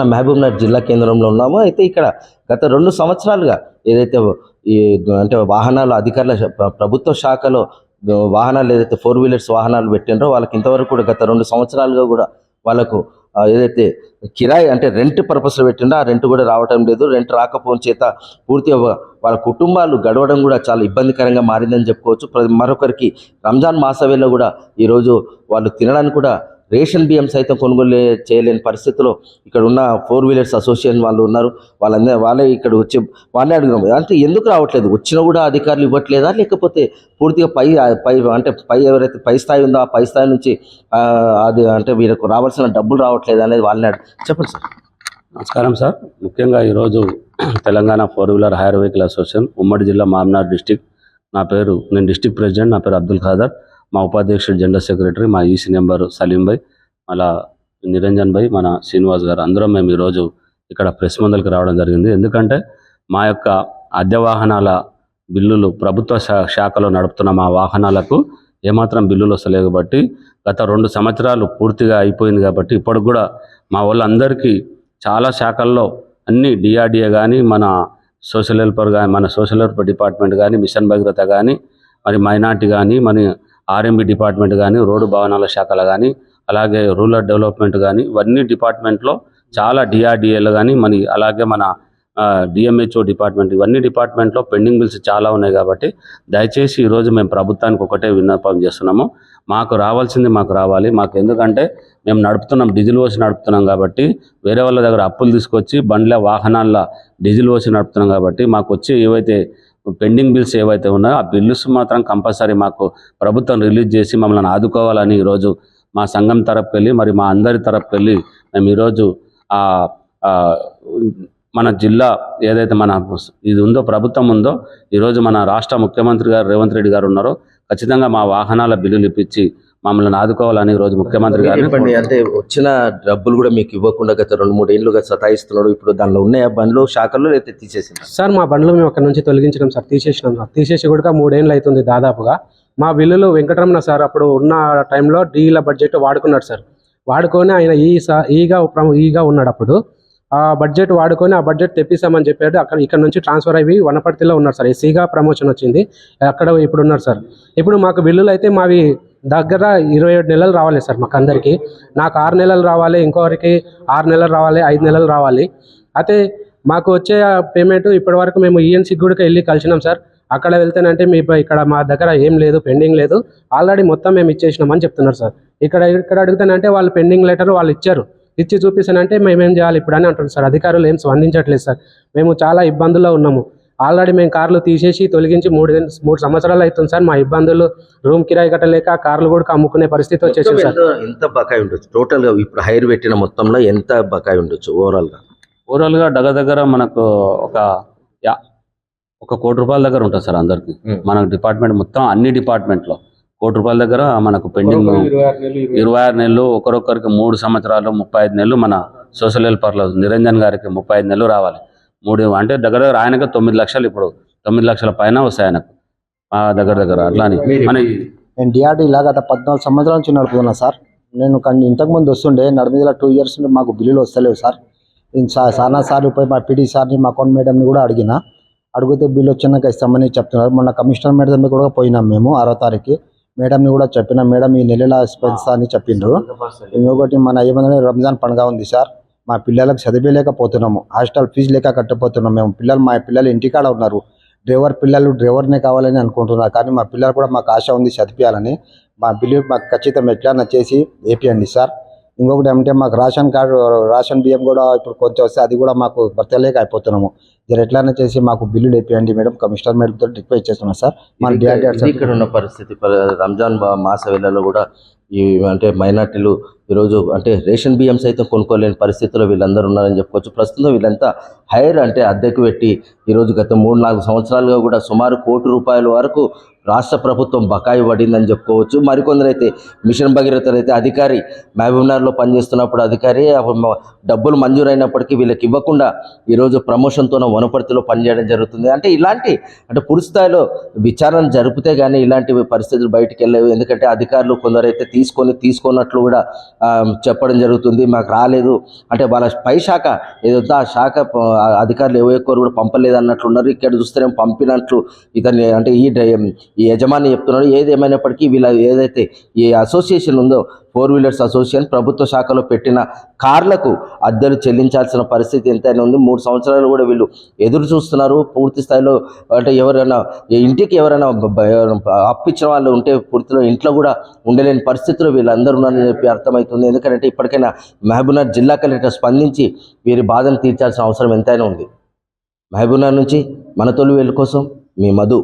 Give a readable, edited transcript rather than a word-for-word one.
మన మహబూబ్నగర్ జిల్లా కేంద్రంలో ఉన్నాము. అయితే ఇక్కడ గత 2 సంవత్సరాలుగా ఏదైతే ఈ అంటే వాహనాల అధికారుల ప్రభుత్వ శాఖలో వాహనాలు ఏదైతే 4 వీలర్స్ వాహనాలు పెట్టినరో వాళ్ళకి ఇంతవరకు కూడా గత 2 సంవత్సరాలుగా కూడా వాళ్ళకు ఏదైతే కిరాయి అంటే రెంట్ పర్పస్లో పెట్టిండో ఆ రెంట్ కూడా రావటం లేదు. రెంట్ రాకపోవడం చేత పూర్తిగా వాళ్ళ కుటుంబాలు గడవడం కూడా చాలా ఇబ్బందికరంగా మారిందని చెప్పుకోవచ్చు. మరొకరికి రంజాన్ మాసవేళ కూడా ఈరోజు వాళ్ళు తినడానికి కూడా రేషన్ బియ్యం సైతం కొనుగోలు చేయలేని పరిస్థితిలో ఇక్కడ ఉన్న 4 వీలర్స్ అసోసియేషన్ వాళ్ళు ఉన్నారు. వాళ్ళే ఇక్కడ వచ్చి వాళ్ళే అడిగినాం అంటే ఎందుకు రావట్లేదు, వచ్చినా కూడా అధికారులు ఇవ్వట్లేదా, లేకపోతే పూర్తిగా పై ఎవరైతే పై స్థాయి ఉందో ఆ పై స్థాయి నుంచి అది అంటే వీళ్ళకు రావాల్సిన డబ్బులు రావట్లేదు అనేది వాళ్ళని చెప్పండి సార్. నమస్కారం సార్. ముఖ్యంగా ఈరోజు Telangana 4 wheeler hire vehicle association ఉమ్మడి జిల్లా మామ్నార్ డిస్టిక్, నేను డిస్టిక్ ప్రెసిడెంట్, నా పేరు అబ్దుల్ ఖాదర్, మా ఉపాధ్యక్షుడు జనరల్ సెక్రటరీ, మా ఈసీ నెంబర్ సలీం భాయ్, అలా నిరంజన్ భాయ్, మన శ్రీనివాస్ గారు, అందరం మేము ఈరోజు ఇక్కడ ప్రెస్ మందలకు రావడం జరిగింది. ఎందుకంటే మా యొక్క అద్దె వాహనాల బిల్లులు ప్రభుత్వ శాఖలో నడుపుతున్న మా వాహనాలకు ఏమాత్రం బిల్లులు వస్తలేవు కాబట్టి గత 2 సంవత్సరాలు పూర్తిగా అయిపోయింది కాబట్టి ఇప్పటికి కూడా మా వాళ్ళందరికీ చాలా శాఖల్లో అన్ని డిఆర్డిఏ కానీ మన సోషల్ వెల్ఫేర్ కానీ మన సోషల్ వెల్ఫేర్ డిపార్ట్మెంట్ కానీ మిషన్ భగీరథ కానీ మరి మైనార్టీ కానీ మన ఆర్ఎంబి డిపార్ట్మెంట్ కానీ రోడ్డు భవనాల శాఖలు కానీ అలాగే రూరల్ డెవలప్మెంట్ కానీ ఇవన్నీ డిపార్ట్మెంట్లో చాలా డిఆర్డిఏలు కానీ అలాగే మన డిఎంహెచ్ఓ డిపార్ట్మెంట్ ఇవన్నీ డిపార్ట్మెంట్లో పెండింగ్ బిల్స్ చాలా ఉన్నాయి కాబట్టి దయచేసి ఈరోజు మేము ప్రభుత్వానికి ఒకటే విన్నపం చేస్తున్నాము, మాకు రావాల్సింది మాకు రావాలి. మాకు ఎందుకంటే మేము డీజిల్ పోసి నడుపుతున్నాం కాబట్టి వేరే వాళ్ళ దగ్గర అప్పులు తీసుకొచ్చి బండ్ల వాహనాల డీజిల్ పోసి నడుపుతున్నాం కాబట్టి మాకు వచ్చి ఏవైతే పెండింగ్ బిల్స్ ఏవైతే ఉన్నాయో ఆ బిల్లుస్ మాత్రం కంపల్సరీ మాకు ప్రభుత్వం రిలీజ్ చేసి మమ్మల్ని ఆదుకోవాలని ఈరోజు మా సంఘం తరపుకి వెళ్ళి మరి మా అందరి తరపుకి వెళ్ళి మేము ఈరోజు మన జిల్లా ఏదైతే మన ఇది ఉందో ప్రభుత్వం ఉందో ఈరోజు మన రాష్ట్ర ముఖ్యమంత్రి గారు రేవంత్ రెడ్డి గారు ఉన్నారో ఖచ్చితంగా మా వాహనాల బిల్లులు ఇప్పించి మమ్మల్ని ఆదుకోవాలని ఈరోజు ముఖ్యమంత్రి గారు అంటే వచ్చిన డబ్బులు కూడా మీకు ఇవ్వకుండా గత 2-3 ఏళ్ళుగా సతాయిస్తున్నాడు. ఇప్పుడు దానిలో ఉన్న బండ్లు శాఖల్లో అయితే తీసేసింది సార్. మా బండ్లు మేము అక్కడ నుంచి తొలగించడం సార్, తీసేసినాం సార్. తీసేసి కూడా 3 ఏళ్ళు అవుతుంది దాదాపుగా. మా బిల్లులు వెంకటరమణ సార్ అప్పుడు ఉన్న టైంలో డీల బడ్జెట్ వాడుకున్నాడు సార్. వాడుకొని ఆయన ఈగా ఉన్నాడు అప్పుడు. ఆ బడ్జెట్ వాడుకొని ఆ బడ్జెట్ తెప్పిస్తామని చెప్పాడు. ఇక్కడ నుంచి ట్రాన్స్ఫర్ అయ్యి వనపర్తిలో ఉన్నారు సార్. ఎస్సీగా ప్రమోషన్ వచ్చింది, అక్కడ ఇప్పుడు ఉన్నారు సార్. ఇప్పుడు మాకు బిల్లులు అయితే మావి దగ్గర 27 నెలలు రావాలి సార్. మాకు అందరికీ, నాకు 6 నెలలు రావాలి, ఇంకొకరికి 6 నెలలు రావాలి, 5 నెలలు రావాలి. అయితే మాకు వచ్చే పేమెంట్ ఇప్పటి వరకు మేము ఈఎన్సీ కూడా వెళ్ళి కలిసినాం సార్. అక్కడ వెళ్తేనంటే ఇక్కడ మా దగ్గర ఏం లేదు, పెండింగ్ లేదు, ఆల్రెడీ మొత్తం మేము ఇచ్చేసినామని చెప్తున్నారు సార్. ఇక్కడ అడుగుతానంటే వాళ్ళు పెండింగ్ లెటర్ వాళ్ళు ఇచ్చి చూపిస్తానంటే మేమేం చేయాలి ఇప్పుడు అని అంటున్నారు సార్. అధికారులు ఏం స్పందించట్లేదు సార్. మేము చాలా ఇబ్బందుల్లో ఉన్నాము. ఆల్రెడీ మేము కార్లు తీసేసి తొలగించి 3 సంవత్సరాలు అవుతుంది సార్. మా ఇబ్బందులు రూమ్ కిరాయి కట్టలేక కార్లు కూడా అమ్ముకునే పరిస్థితి వచ్చేసింది సార్. ఎంత బకాయి ఉండొచ్చు టోటల్గా ఇప్పుడు హైర్ పెట్టిన మొత్తంలో ఎంత బకాయి ఉండొచ్చు ఓవరాల్గా దగ్గర మనకు ఒక 1 కోటి రూపాయల దగ్గర ఉంటుంది సార్ అందరికి. మన డిపార్ట్మెంట్ మొత్తం అన్ని డిపార్ట్మెంట్లో 1 కోటి రూపాయల దగ్గర మనకు పెండింగ్ 26 నెలలు, ఒకరొకరికి 3 సంవత్సరాలు 35 నెలలు. మన సోషల్ వెల్ఫేర్లో నిరంజన్ గారికి 35 నెలలు రావాలి. 3 అంటే దగ్గర ఆయనకు 9 లక్షలు, ఇప్పుడు 9 లక్షల పైన వస్తాయి ఆయనకు దగ్గర. అట్లానే నేను డిఆర్డీ ఇలా గత 14 సంవత్సరాల నుంచి నడుపుతున్నా సార్. నేను ఇంతకుముందు వస్తుండే నడిమిదిలో 2 ఇయర్స్ మాకు బిల్లులు వస్తలేవు సార్. చాలా సార్లు పోయి మా పీడీ సార్ని మా అకౌంట్ మేడంని కూడా అడిగితే బిల్లు వచ్చినాక ఇస్తామని చెప్తున్నారు. మొన్న కమిషనర్ మేడం దగ్గర కూడా పోయినాం మేము 6వ తారీఖు. మేడంని కూడా చెప్పినా, మేడం ఈ నెలలా పెంచుతా అని చెప్పిండ్రు. ఇంకొకటి ఏమంటే రంజాన్ పండుగ ఉంది సార్. మా పిల్లలకు చదివేలేకపోతున్నాము, హాస్టల్ ఫీజు లేక కట్టపోతున్నాం మేము. మా పిల్లలు ఇంటికాడ ఉన్నారు. డ్రైవర్నే కావాలని అనుకుంటున్నారు. కానీ మా పిల్లలు కూడా మాకు ఆశ ఉంది చదివించాలని. మా బిల్లు మాకు ఖచ్చితంగా ఎట్లా చేసి వేపియండి సార్. ఇంకొకటి ఏమంటే మాకు రేషన్ బియ్యం కూడా ఇప్పుడు కొంచెం వస్తే అది కూడా మాకు భర్తలేక అయిపోతున్నాము. ఎట్లయినా చేసి మాకు బిల్లులు వేపియండి మేడం. కమిషనర్ మేడంతో రిక్వెస్ట్ చేస్తున్నాం సార్. మన ఇక్కడ ఉన్న పరిస్థితి రంజాన్ మాస వేళల్లో కూడా ఈ అంటే మైనార్టీలు ఈరోజు అంటే రేషన్ బియ్యం సైతం కొనుక్కోలేని పరిస్థితుల్లో వీళ్ళందరూ ఉన్నారని చెప్పుకోవచ్చు. ప్రస్తుతం వీళ్ళంతా హైర్ అంటే అద్దెకు పెట్టి ఈరోజు గత 3-4 సంవత్సరాలుగా కూడా సుమారు 1 కోటి రూపాయల వరకు రాష్ట్ర ప్రభుత్వం బకాయి పడిందని చెప్పుకోవచ్చు. మరికొందరైతే మిషన్ భగీరథ అయితే అధికారి మహబూబ్నగర్లో పనిచేస్తున్నప్పుడు అధికారి డబ్బులు మంజూరైనప్పటికీ వీళ్ళకి ఇవ్వకుండా ఈరోజు ప్రమోషన్తోన వనపర్తిలో పనిచేయడం జరుగుతుంది. అంటే ఇలాంటి పూర్తి స్థాయిలో విచారణ జరిపితే కానీ ఇలాంటి పరిస్థితులు బయటికి వెళ్ళలేవు. ఎందుకంటే అధికారులు కొందరైతే తీసుకున్నట్లు కూడా చెప్పడం జరుగుతుంది. మాకు రాలేదు అంటే వాళ్ళ పై శాఖ ఏదైతే ఆ శాఖ అధికారులు ఎక్కువ కూడా పంపలేదు అన్నట్లున్నారు. ఇక్కడ చూస్తేనే పంపినట్లు ఇతన్ని అంటే ఈ యజమాని చెప్తున్నాడు. ఏది ఏమైనప్పటికీ వీళ్ళ ఏదైతే ఈ అసోసియేషన్ ఉందో ఫోర్ వీలర్స్ అసోసియేషన్ ప్రభుత్వ శాఖలో పెట్టిన కార్లకు అద్దెలు చెల్లించాల్సిన పరిస్థితి ఎంతైనా ఉంది. 3 సంవత్సరాలు కూడా వీళ్ళు ఎదురు చూస్తున్నారు. పూర్తి స్థాయిలో అంటే ఇంటికి ఎవరైనా అప్పిచ్చిన వాళ్ళు ఉంటే పూర్తిలో ఇంట్లో కూడా ఉండలేని పరిస్థితుల్లో వీళ్ళందరూ ఉన్నారని చెప్పి అర్థమవుతుంది. ఎందుకంటే ఇప్పటికైనా మహబూబ్నగర్ జిల్లా కలెక్టర్ స్పందించి వీరి బాధను తీర్చాల్సిన అవసరం ఎంతైనా ఉంది. మహబూబ్నగర్ నుంచి మన తొలి వేలు కోసం మీ మధు.